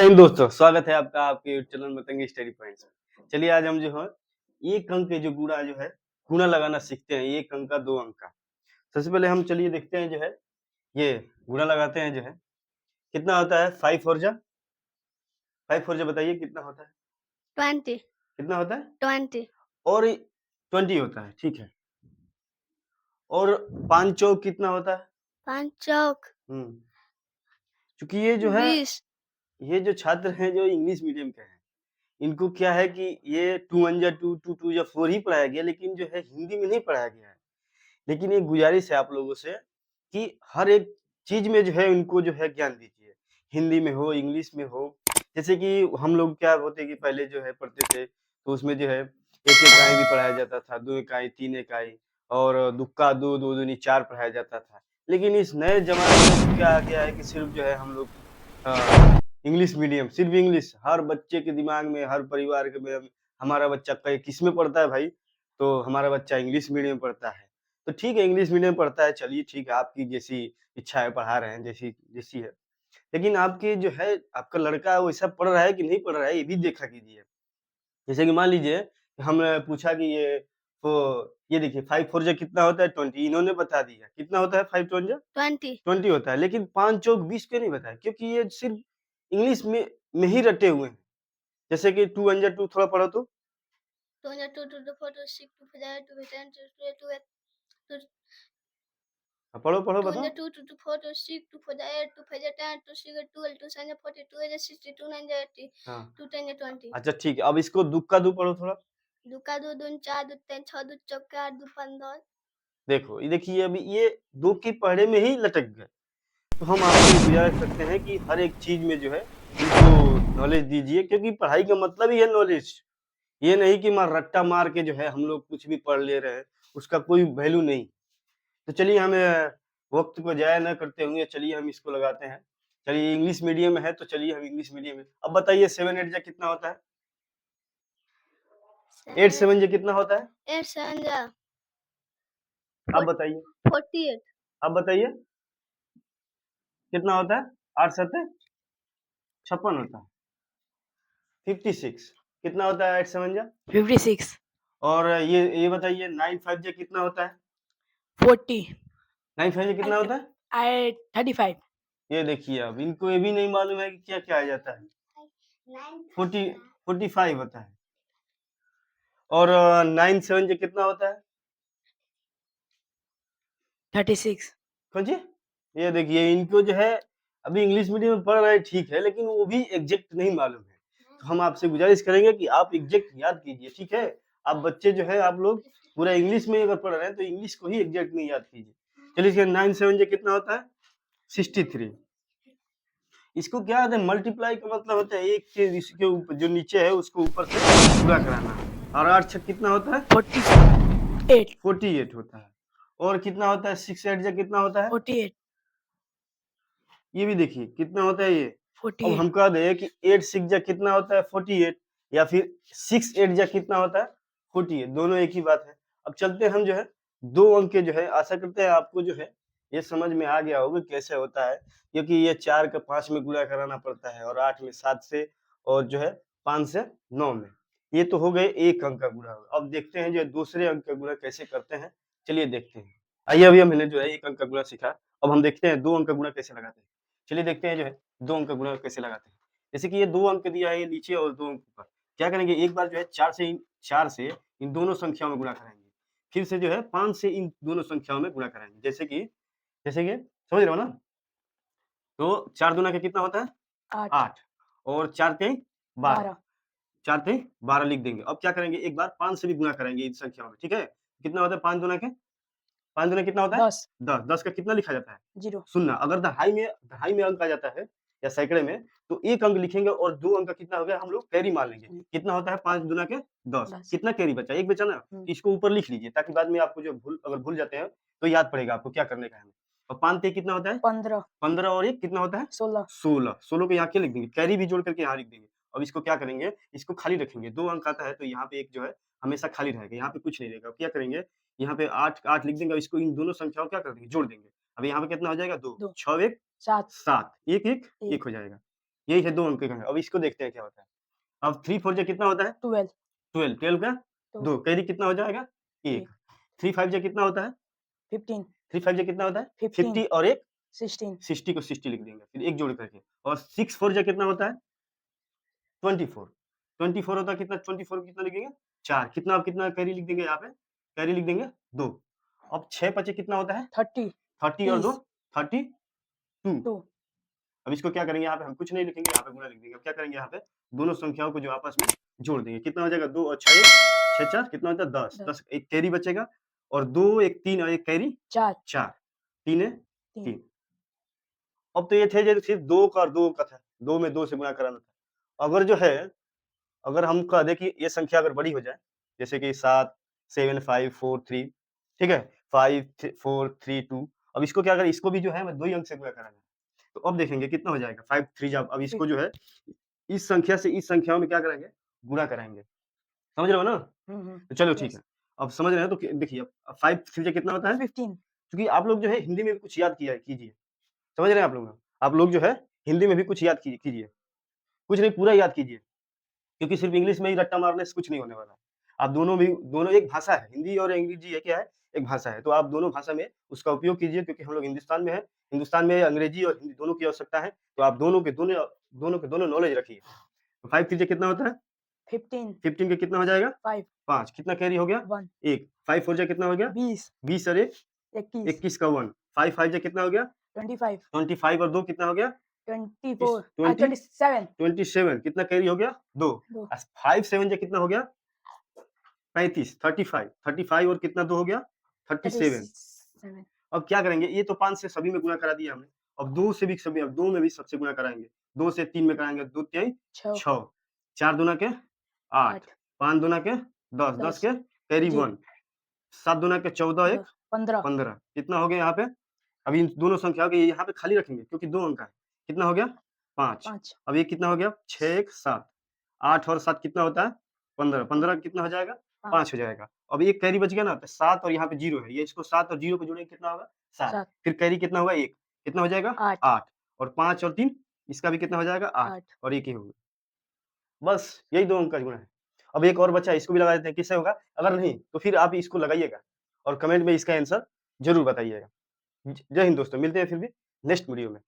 जय हिंद दोस्तों, स्वागत है आपका आपके YouTube channel Matangi study points में। चलिए आज हम जो है एक अंक के जो गुणा जो है गुणा लगाना सीखते हैं। एक अंक का दो अंक का सबसे पहले हम चलिए देखते हैं जो है ये गुणा लगाते हैं जो है कितना होता है। 5 4 जा बताइए कितना होता है। 20 कितना होता है 20 और 20 होता है, ठीक है। और 5 चौक कितना होता है। 5 चौक क्योंकि ये जो है 20 ये जो छात्र हैं जो इंग्लिश मीडियम के हैं, इनको क्या है कि ये 2 1 जा 2 2 2 जा 4 ही पढ़ाया गया, लेकिन जो है हिंदी में नहीं पढ़ाया गया है। लेकिन एक गुजारिश है आप लोगों से कि हर एक चीज में जो है उनको जो है ज्ञान दीजिए, हिंदी में हो इंग्लिश में हो। जैसे कि हम लोग क्या होते कि पहले जो है पढ़ते थे तो उसमें जो है एक इकाई भी पढ़ाया जाता था, दो इकाई तीन इकाई और दुक्का दो दो दूनी चार पढ़ाया जाता था। लेकिन इस नए जमाने में क्या आ गया है कि सिर्फ जो है हम लोग इंग्लिश मीडियम, सिर्फ इंग्लिश हर बच्चे के दिमाग में, हर परिवार के में हमारा बच्चा किस में पढ़ता है भाई, तो हमारा बच्चा इंग्लिश मीडियम पढ़ता है। तो ठीक है इंग्लिश मीडियम पढ़ता है, चलिए ठीक है आपकी जैसी इच्छा है पढ़ा रहे हैं, जैसी जैसी है। लेकिन आपके जो है आपका लड़का वैसा पढ़ रहा है कि नहीं पढ़ रहा है ये भी देखा कीजिए। जैसे कि मान लीजिए हमने पूछा कि तो ये देखिए 5 4 जा कितना होता है 20, इन्होंने बता दिया कितना होता है 5 2 जा 20 20 होता है। लेकिन 5 चौक 20 क्यों नहीं बताया, क्योंकि ये सिर्फ इंग्लिश में ही रटे हुए हैं। जैसे कि 2 1 जा 2 थोड़ा पढ़ो तो 2 2 2 2 4 2 6 2 5 2 10 2 2 2 पढ़ो पढ़ो 2 बताओ। 2 2 2 4 2 6 2 4 8 2 5 10 2 6 12 2 7 40 2 8 60 2 9 80 हाँ 2 10 20 अच्छा ठीक है, अब इसको दुक्का दू पढ़ो थोड़ा। 2 का 2 2 4 2 3 6 2 चौके 8 2 15 देखो ये देखिए अभी ये दो के पढ़े में ही लटक गए। तो हम आपसे गुजारिश करते हैं कि हर एक चीज में जो है इनको नॉलेज दीजिए, क्योंकि पढ़ाई का मतलब ही है नॉलेज। ये नहीं कि मार रट्टा मार के जो है हम लोग कुछ भी पढ़ ले रहे हैं, उसका कोई वैल्यू नहीं। तो चलिए हमें वक्त को जाया न करते हुए चलिए हम इसको लगाते हैं। चलिए इंग्लिश मीडियम में है तो चलिए हम इंग्लिश मीडियम में। अब बताइए 7 8 जा कितना होता है, 8 7 जा कितना होता है। 8 7 जा अब बताइए 48 अब बताइए कितना होता है। 8 7 56 होता है। 56 कितना होता है 8 7 जा 56 और ये बताइए 9 5 जा कितना होता है। 40 9 5 जा कितना होता है। 35 ये देखिए अब इनको ये भी नहीं मालूम है कि क्या क्या आ जाता है। 45 होता है। और 9 7 जा कितना होता है। 36 कौन जी, ये देखिए इनको जो है अभी इंग्लिश मीडियम में पढ़ रहे हैं ठीक है, लेकिन वो भी एग्जैक्ट नहीं मालूम है। तो हम आपसे गुजारिश करेंगे कि आप एग्जैक्ट याद कीजिए, ठीक है। आप बच्चे जो है आप लोग पूरा इंग्लिश में अगर पढ़ रहे हैं तो इंग्लिश को ही एग्जैक्ट में याद कीजिए। चलिए इसके 9 7 जा कितना होता है 63। इसको क्या होता है मल्टीप्लाई का मतलब होता है एक के इसके ऊपर जो नीचे है उसको ऊपर से पूरा कराना। और 8 6 कितना होता है 48 48 होता है। और कितना होता है 6 8 जा कितना होता है 48 ये भी देखिए कितना होता है ये। अब 48 हम कह दे कि 8 6 जा कितना होता है 48 या फिर 6 8 जा कितना होता है 48, दोनों एक ही बात है। अब चलते हैं हम जो है दो अंक के जो है, आशा करते हैं आपको जो है ये समझ में आ गया होगा कैसे होता है, क्योंकि ये 4 का 5 में गुणा कराना पड़ता है और 8 में 7 से और जो है 5 से 9 में। ये तो हो गए एक अंक का गुणा। अब देखते हैं जो दूसरे अंक का गुणा कैसे करते हैं, चलिए देखते हैं। आइए अभी हमने जो है एक अंक का गुणा सीखा, अब हम देखते हैं दो अंक का गुणा कैसे लगाते हैं। चलिए देखते हैं जो है दो अंक का गुणा कैसे लगाते हैं। जैसे कि ये दो अंक दिया है ये नीचे और दो अंक ऊपर, क्या करेंगे एक बार जो है 4 से इन दोनों संख्याओं में गुणा कराएंगे, फिर से जो है 5 से इन दोनों संख्याओं में गुणा कराएंगे। जैसे कि समझ रहे हो ना। तो 4 दूना का कितना होता है 8 8 और 4 3 12, 12 4 3 12 लिख देंगे। अब क्या करेंगे एक बार 5 से भी गुणा करेंगे इन संख्याओं में, ठीक है। कितना होता है 5 दूना के 5 दूना कितना होता है 10 10, 10 का कितना लिखा जाता है 0 सुनना। अगर दहाई में अंक आ जाता है या सैकड़े में तो एक अंक लिखेंगे और दो अंक का कितना हो गया हम लोग कैरी मान लेंगे। कितना होता है 5 दूना के 10, 10 कितना कैरी बचा एक बचा ना, इसको ऊपर लिख लीजिए ताकि बाद में आपको जो अगर भूल जाते हैं तो याद पड़ेगा आपको क्या करने का है। और 5 ते कितना होता है 15 15 और एक कितना होता है 16 16, 16 को यहाँ के लिख देंगे, कैरी भी जोड़ करके यहाँ लिख देंगे। अब इसको क्या करेंगे इसको खाली रखेंगे, दो अंक आता है तो यहाँ पे एक जो है हमेशा खाली रहेगा, यहाँ पे कुछ नहीं रहेगा। अब क्या करेंगे यहाँ पे 8 8 लिख देंगे, इसको इन दोनों संख्याओं क्या कर देंगे जोड़ देंगे। अब यहाँ पे कितना हो जाएगा 2 2 6 1 7 7 1 1 1 1 हो जाएगा। यही है 2 अंक का है। अब इसको देखते हैं क्या होता है। अब 3 4 जा कितना होता है? 12. 12, 12 का तो 2, कैरी कितना हो जाएगा? 1, एक. 3 5 जा कितना होता है? 15. 3 5 जा कितना होता है? 15. 50 और 1 16. 60 को 60 लिख देंगे, फिर 1 जोड़ करके। और 6 4 जा कितना होता है? 24, 24 होता है कितना? 24 को कितना लिखेंगे? 4, कितना कैरी लिख देंगे यहाँ पे? कैरी लिख देंगे 2। अब 6 5 कितना होता है? 30. 30 और 2 30. 32। 2. अब इसको क्या करेंगे? यहाँ पे हम कुछ नहीं लिखेंगे, यहाँ पे गुणा लिख देंगे। अब क्या करेंगे? यहाँ पे दोनों संख्याओं को जो आपस में जोड़ देंगे। कितना हो जाएगा? 2 और 6 6 4 कितना होता है? 10 10. 10 एक कैरी बचेगा और 2 1 3 और एक कैरी 4. 4 3 है 3. 3। अब तो ये थे जो सिर्फ 2 का और 2 का था, 2 में 2 से गुणा कराना था। अगर जो है, अगर हम कह दें कि ये संख्या अगर बड़ी हो जाए, जैसे कि 7 7 5 4 3, ठीक है, 5 4 3 2, अब इसको क्या करें? इसको भी जो है 2 ही अंक से गुणा कराना है। तो अब देखेंगे कितना हो जाएगा? 5 3 जा, अब इसको जो है इस संख्या से इस संख्याओं में क्या कराएंगे? गुणा कराएंगे। समझ रहे हो ना? तो चलो ठीक Yes. है। अब समझ रहे हैं तो देखिए, अब 5 3 जा कितना होता है? 15. क्योंकि आप लोग जो है हिंदी में भी कुछ याद किया कीजिए। समझ रहे हैं आप लोग? आप लोग जो है हिंदी में भी कुछ याद कीजिए। कुछ नहीं, पूरा याद कीजिए। क्योंकि सिर्फ इंग्लिश में ही रट्टा मारने से कुछ नहीं होने वाला। आप दोनों एक भाषा है, हिंदी और अंग्रेजी है, क्या है? एक भाषा है। तो आप दोनों भाषा में उसका उपयोग कीजिए, क्योंकि हम लोग हिंदुस्तान में हैं। हिंदुस्तान में अंग्रेजी और हिंदी दोनों की आवश्यकता है। तो आप दोनों के दोनों नॉलेज रखिए। तो 5 3 कितना होता है? 15. 15 का कितना हो जाएगा? 5. 5, कितना कैरी हो गया? 1. 1, 5 4 कितना हो गया? 20. 20 और 1 21. 21 का 1, 5 5 कितना हो गया? 25. 25 और 2 कितना हो गया? 24. 20 27. 27, कितना कैरी हो गया? 2। 2. 5 7 कितना हो गया? 35, 35 और कितना 2 हो गया? 37। 37. अब क्या करेंगे? ये तो 5 से सभी में गुणा करा दिया हमने। अब 2 से भी सभी, अब 2 में भी सबसे गुणा कराएंगे। 2 से 3 में कराएंगे, 2 3 6. 6, 4 दूना के 8, 8. 5 दूना के 10, 10 के कैरी जी। 1, 7 दूना के 14, 1 15. 15, कितना हो गया यहाँ पे? अब इन दोनों संख्याओं के यहाँ पे खाली रखेंगे, क्योंकि 2 अंक है। कितना हो गया? 5। 5. अब ये कितना हो गया? 6 1 7, 8 और 7 कितना होता है? 15, 15 कितना हो जाएगा? 5 हो जाएगा। अब एक कैरी बच गया ना, तो 7 और यहाँ पे 0 है, ये इसको 7 और 0 को जोड़ेंगे, कितना होगा? 7। 7. फिर कैरी कितना होगा? 1, कितना हो जाएगा? 8. और 5 और 3, इसका भी कितना हो जाएगा? 8 और 1 ही होगा। बस यही 2 अंक का गुणा है। अब एक और बचा है, इसको भी लगा देते हैं, किससे होगा? अगर नहीं तो फिर आप इसको लगाइएगा और कमेंट में इसका आंसर जरूर बताइएगा। जय हिंद दोस्तों, मिलते हैं फिर भी नेक्स्ट वीडियो में।